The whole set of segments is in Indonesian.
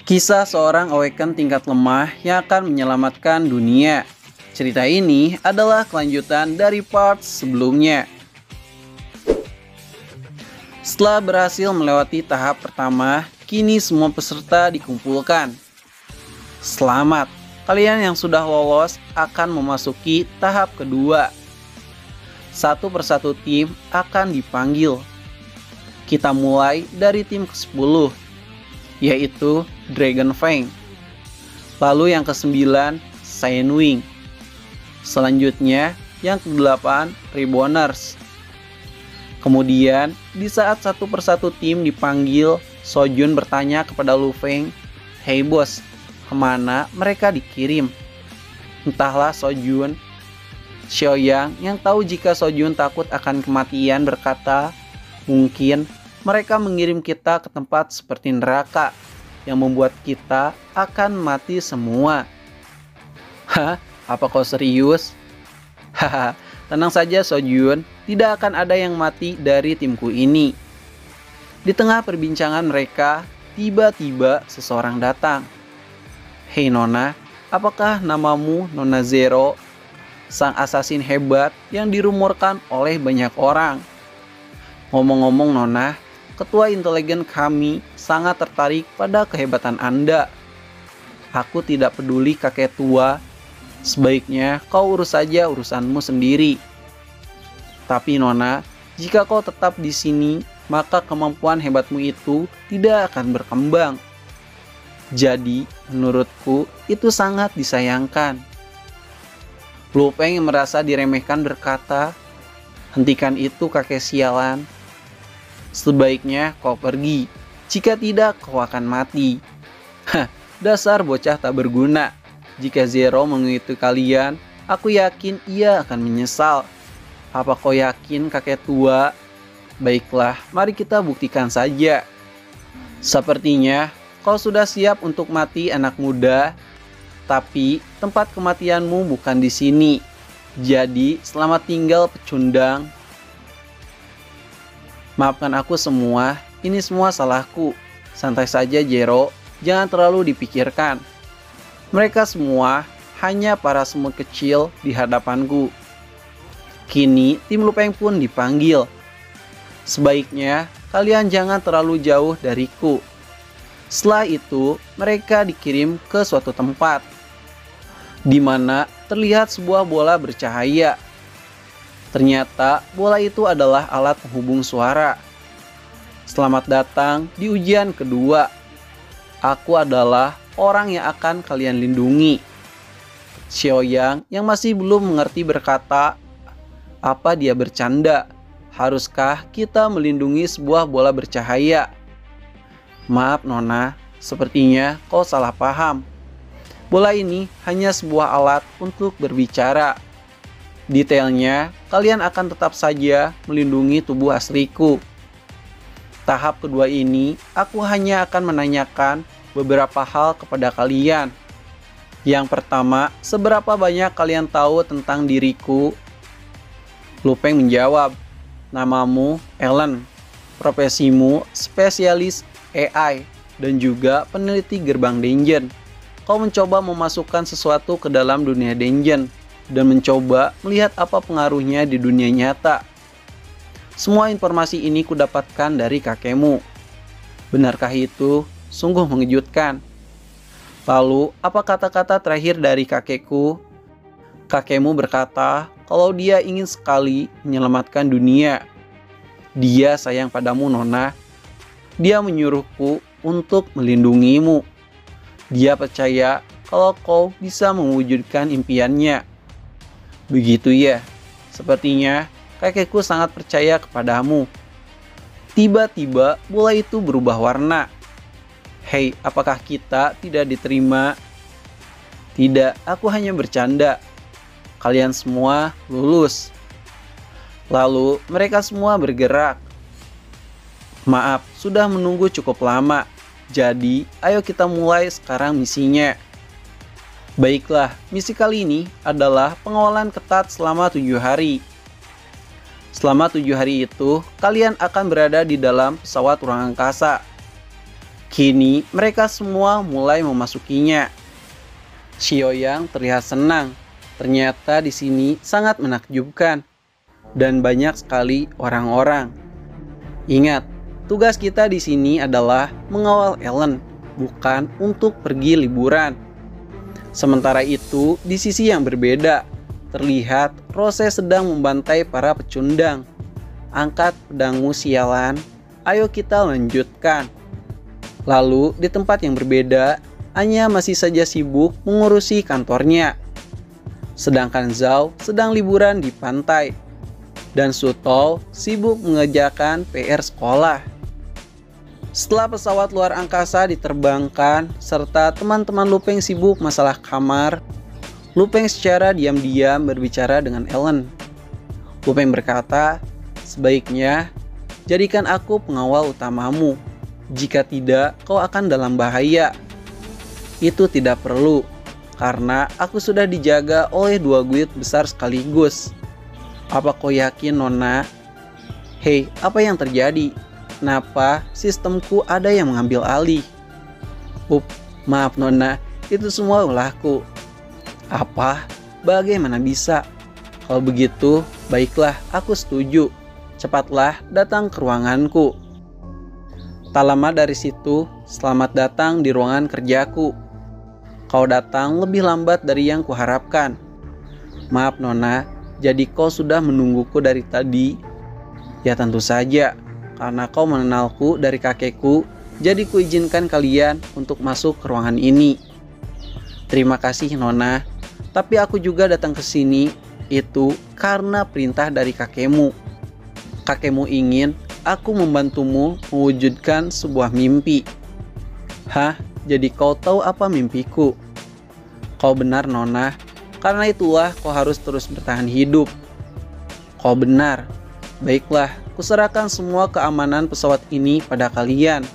Kisah seorang awaken tingkat lemah yang akan menyelamatkan dunia. Cerita ini adalah kelanjutan dari part sebelumnya. Setelah berhasil melewati tahap pertama, kini semua peserta dikumpulkan. Selamat, kalian yang sudah lolos akan memasuki tahap kedua. Satu persatu tim akan dipanggil. Kita mulai dari tim ke-10, yaitu Dragon Fang. Lalu yang ke-9, Saiyan Wing. Selanjutnya yang ke-8, Reborners. Kemudian di saat satu persatu tim dipanggil, Sojun bertanya kepada Lu Feng, "Hei bos, kemana mereka dikirim?" Entahlah Sojun. Xiaoyang yang tahu jika Sojun takut akan kematian berkata, "Mungkin mereka mengirim kita ke tempat seperti neraka yang membuat kita akan mati semua." Hah? Apa kau serius? Haha, tenang saja Sojun, tidak akan ada yang mati dari timku ini. Di tengah perbincangan mereka, tiba-tiba seseorang datang. "Hei Nona, apakah namamu Nona Zero, sang asasin hebat yang dirumorkan oleh banyak orang? Ngomong-ngomong Nona, ketua intelijen kami sangat tertarik pada kehebatan Anda. Aku tidak peduli kakek tua, sebaiknya kau urus saja urusanmu sendiri. Tapi Nona, jika kau tetap di sini, maka kemampuan hebatmu itu tidak akan berkembang. Jadi, menurutku itu sangat disayangkan." Lu Feng yang merasa diremehkan berkata, "Hentikan itu kakek sialan. Sebaiknya kau pergi, jika tidak kau akan mati." Hah, dasar bocah tak berguna. Jika Zero mengikuti kalian, aku yakin ia akan menyesal. Apa kau yakin kakek tua? Baiklah, mari kita buktikan saja. Sepertinya kau sudah siap untuk mati anak muda. Tapi tempat kematianmu bukan di sini. Jadi selamat tinggal pecundang. Maafkan aku semua, ini semua salahku. Santai saja Zero, jangan terlalu dipikirkan. Mereka semua hanya para semut kecil di hadapanku. Kini tim Lu Feng pun dipanggil. Sebaiknya kalian jangan terlalu jauh dariku. Setelah itu mereka dikirim ke suatu tempat di mana terlihat sebuah bola bercahaya. Ternyata bola itu adalah alat penghubung suara. Selamat datang di ujian kedua. Aku adalah orang yang akan kalian lindungi. Xiaoyang yang masih belum mengerti berkata, "Apa dia bercanda? Haruskah kita melindungi sebuah bola bercahaya?" "Maaf Nona, sepertinya kau salah paham. Bola ini hanya sebuah alat untuk berbicara. Detailnya, kalian akan tetap saja melindungi tubuh asliku. Tahap kedua ini, aku hanya akan menanyakan beberapa hal kepada kalian. Yang pertama, seberapa banyak kalian tahu tentang diriku?" Lu Feng menjawab, "Namamu Ellen, profesimu spesialis AI, dan juga peneliti gerbang dungeon. Kau mencoba memasukkan sesuatu ke dalam dunia dungeon, dan mencoba melihat apa pengaruhnya di dunia nyata. Semua informasi ini kudapatkan dari kakekmu. Benarkah itu? Sungguh mengejutkan. Lalu, apa kata-kata terakhir dari kakekku?" "Kakekmu berkata kalau dia ingin sekali menyelamatkan dunia. Dia sayang padamu Nona. Dia menyuruhku untuk melindungimu. Dia percaya kalau kau bisa mewujudkan impiannya." "Begitu ya, sepertinya kakekku sangat percaya kepadamu." Tiba-tiba bola itu berubah warna. "Hei, apakah kita tidak diterima?" "Tidak, aku hanya bercanda. Kalian semua lulus." Lalu mereka semua bergerak. "Maaf, sudah menunggu cukup lama. Jadi, ayo kita mulai sekarang misinya." Baiklah, misi kali ini adalah pengawalan ketat selama 7 hari. Selama 7 hari itu, kalian akan berada di dalam pesawat ruang angkasa. Kini mereka semua mulai memasukinya. Xiaoyang terlihat senang. Ternyata di sini sangat menakjubkan dan banyak sekali orang-orang. Ingat, tugas kita di sini adalah mengawal Ellen, bukan untuk pergi liburan. Sementara itu, di sisi yang berbeda, terlihat Rose sedang membantai para pecundang. Angkat pedangmu sialan, ayo kita lanjutkan. Lalu di tempat yang berbeda, Anya masih saja sibuk mengurusi kantornya. Sedangkan Zhao sedang liburan di pantai. Dan Sutol sibuk mengerjakan PR sekolah. Setelah pesawat luar angkasa diterbangkan, serta teman-teman Lupeng sibuk masalah kamar, Lupeng secara diam-diam berbicara dengan Ellen. Lupeng berkata, sebaiknya jadikan aku pengawal utamamu. Jika tidak, kau akan dalam bahaya. Itu tidak perlu, karena aku sudah dijaga oleh 2 guild besar sekaligus. Apa kau yakin, Nona? Hei, apa yang terjadi? Kenapa sistemku ada yang mengambil alih? Maaf Nona, itu semua ulahku. Apa? Bagaimana bisa? Kalau begitu, baiklah, aku setuju. Cepatlah datang ke ruanganku. Tak lama dari situ, selamat datang di ruangan kerjaku. Kau datang lebih lambat dari yang kuharapkan. Maaf Nona, jadi kau sudah menungguku dari tadi? Ya tentu saja, karena kau mengenalku dari kakekku, jadi kuizinkan kalian untuk masuk ke ruangan ini. Terima kasih Nona, tapi aku juga datang ke sini itu karena perintah dari kakekmu. Kakekmu ingin aku membantumu mewujudkan sebuah mimpi. Hah? Jadi kau tahu apa mimpiku? Kau benar Nona, karena itulah kau harus terus bertahan hidup. Kau benar. Baiklah, kuserahkan semua keamanan pesawat ini pada kalian.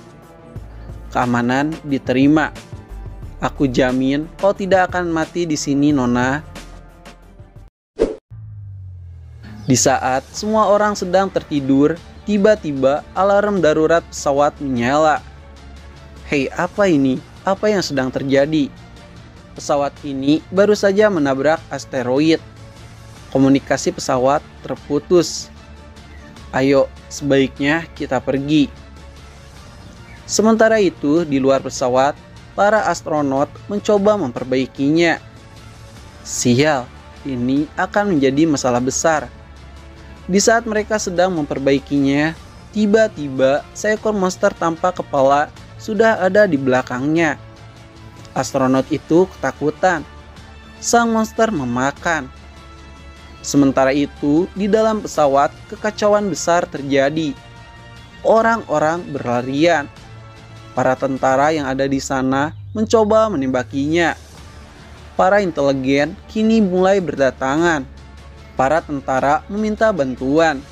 Keamanan diterima. Aku jamin kau tidak akan mati di sini Nona. Di saat semua orang sedang tertidur, tiba-tiba alarm darurat pesawat menyala. Hei, apa ini? Apa yang sedang terjadi? Pesawat ini baru saja menabrak asteroid. Komunikasi pesawat terputus. Ayo, sebaiknya kita pergi. Sementara itu, di luar pesawat, para astronot mencoba memperbaikinya. Sial, ini akan menjadi masalah besar. Di saat mereka sedang memperbaikinya, tiba-tiba seekor monster tanpa kepala sudah ada di belakangnya. Astronot itu ketakutan. Sang monster memakan. Sementara itu, di dalam pesawat kekacauan besar terjadi. Orang-orang berlarian. Para tentara yang ada di sana mencoba menembakinya. Para inteligen kini mulai berdatangan. Para tentara meminta bantuan.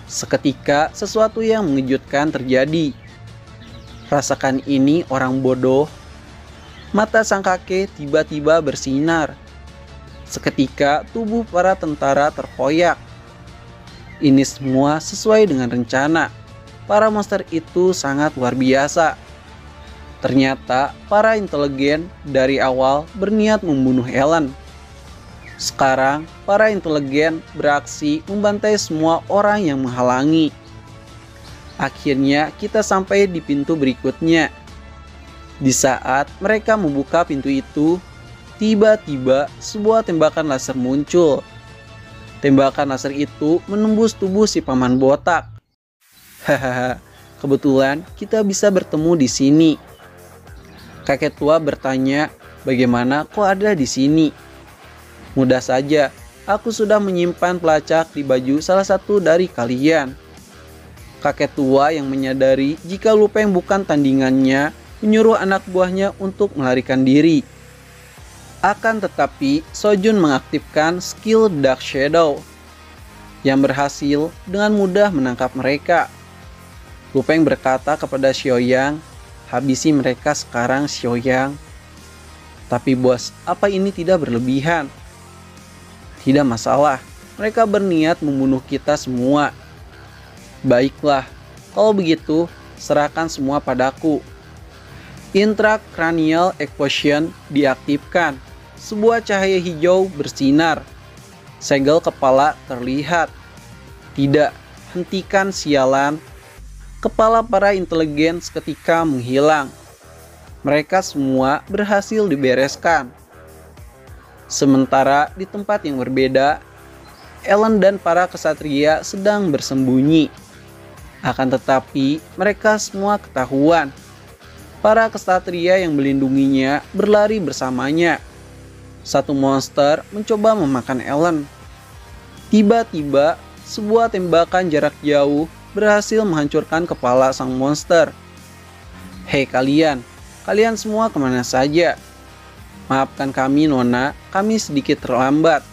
Seketika sesuatu yang mengejutkan terjadi. Rasakan ini orang bodoh. Mata sang kakek tiba-tiba bersinar. Seketika tubuh para tentara terkoyak. Ini semua sesuai dengan rencana. Para monster itu sangat luar biasa. Ternyata para inteligen dari awal berniat membunuh Ellen. Sekarang para inteligen beraksi membantai semua orang yang menghalangi. Akhirnya kita sampai di pintu berikutnya. Di saat mereka membuka pintu itu, tiba-tiba sebuah tembakan laser muncul. Tembakan laser itu menembus tubuh si paman botak. Hahaha, kebetulan kita bisa bertemu di sini. Kakek tua bertanya, bagaimana kau ada di sini? Mudah saja, aku sudah menyimpan pelacak di baju salah satu dari kalian. Kakek tua yang menyadari jika Lupeng bukan tandingannya menyuruh anak buahnya untuk melarikan diri. Akan tetapi, Sojun mengaktifkan skill Dark Shadow yang berhasil dengan mudah menangkap mereka. Lupeng berkata kepada Xiaoyang, habisi mereka sekarang Xiaoyang. Tapi bos, apa ini tidak berlebihan? Tidak masalah, mereka berniat membunuh kita semua. Baiklah, kalau begitu serahkan semua padaku. Intracranial explosion diaktifkan. Sebuah cahaya hijau bersinar. Segel kepala terlihat. Tidak, hentikan sialan. Kepala para inteligen seketika menghilang. Mereka semua berhasil dibereskan. Sementara di tempat yang berbeda, Ellen dan para kesatria sedang bersembunyi. Akan tetapi, mereka semua ketahuan. Para kesatria yang melindunginya berlari bersamanya. Satu monster mencoba memakan Ellen. Tiba-tiba, sebuah tembakan jarak jauh berhasil menghancurkan kepala sang monster. Hei kalian semua kemana saja? Maafkan kami Nona, kami sedikit terlambat.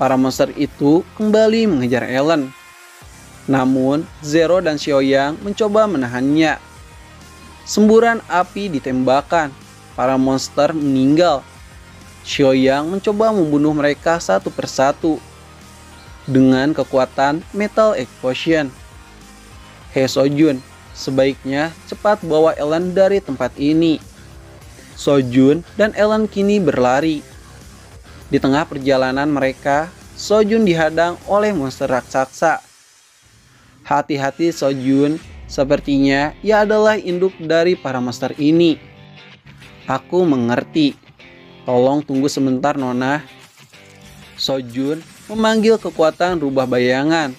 Para monster itu kembali mengejar Ellen. Namun, Zero dan Xiaoyang mencoba menahannya. Semburan api ditembakkan, para monster meninggal. Xiaoyang mencoba membunuh mereka satu persatu dengan kekuatan Metal Explosion. Hei Sojun, sebaiknya cepat bawa Ellen dari tempat ini. Sojun dan Ellen kini berlari. Di tengah perjalanan mereka, Sojun dihadang oleh monster raksasa. Hati-hati Sojun, sepertinya ia adalah induk dari para monster ini. Aku mengerti. Tolong tunggu sebentar Nona. Sojun memanggil kekuatan rubah bayangan.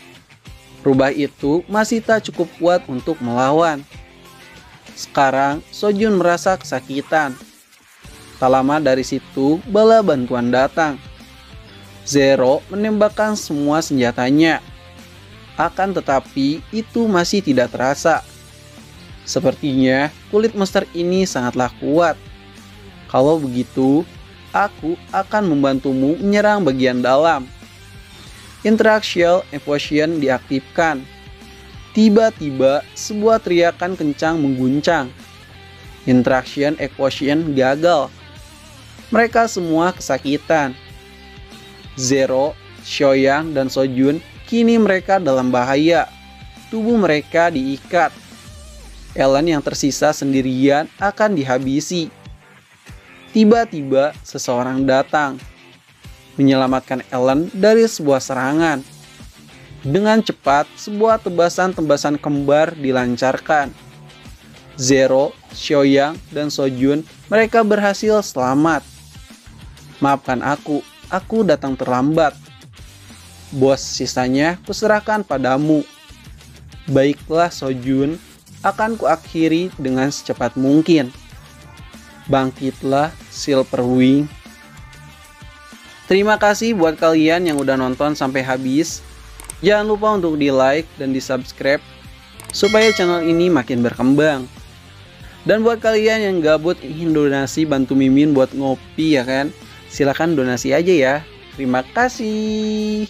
Rubah itu masih tak cukup kuat untuk melawan. Sekarang Sojun merasa kesakitan. Tak lama dari situ bala bantuan datang. Zero menembakkan semua senjatanya. Akan tetapi itu masih tidak terasa. Sepertinya kulit monster ini sangatlah kuat. Kalau begitu, aku akan membantumu menyerang bagian dalam. Intracranial explosion diaktifkan. Tiba-tiba sebuah teriakan kencang mengguncang. Intracranial explosion gagal. Mereka semua kesakitan. Zero, Xiaoyang, dan Sojun kini mereka dalam bahaya. Tubuh mereka diikat. Ellen yang tersisa sendirian akan dihabisi. Tiba-tiba seseorang datang, menyelamatkan Ellen dari sebuah serangan. Dengan cepat, sebuah tebasan-tebasan kembar dilancarkan. Zero, Xiaoyang, dan Sojun mereka berhasil selamat. Maafkan aku datang terlambat. Bos sisanya kuserahkan padamu. Baiklah Sojun, akan kuakhiri dengan secepat mungkin. Bangkitlah Silverwing. Terima kasih buat kalian yang udah nonton sampai habis. Jangan lupa untuk di like dan di subscribe supaya channel ini makin berkembang. Dan buat kalian yang gabut ingin donasi bantu Mimin buat ngopi ya kan, silahkan donasi aja ya. Terima kasih.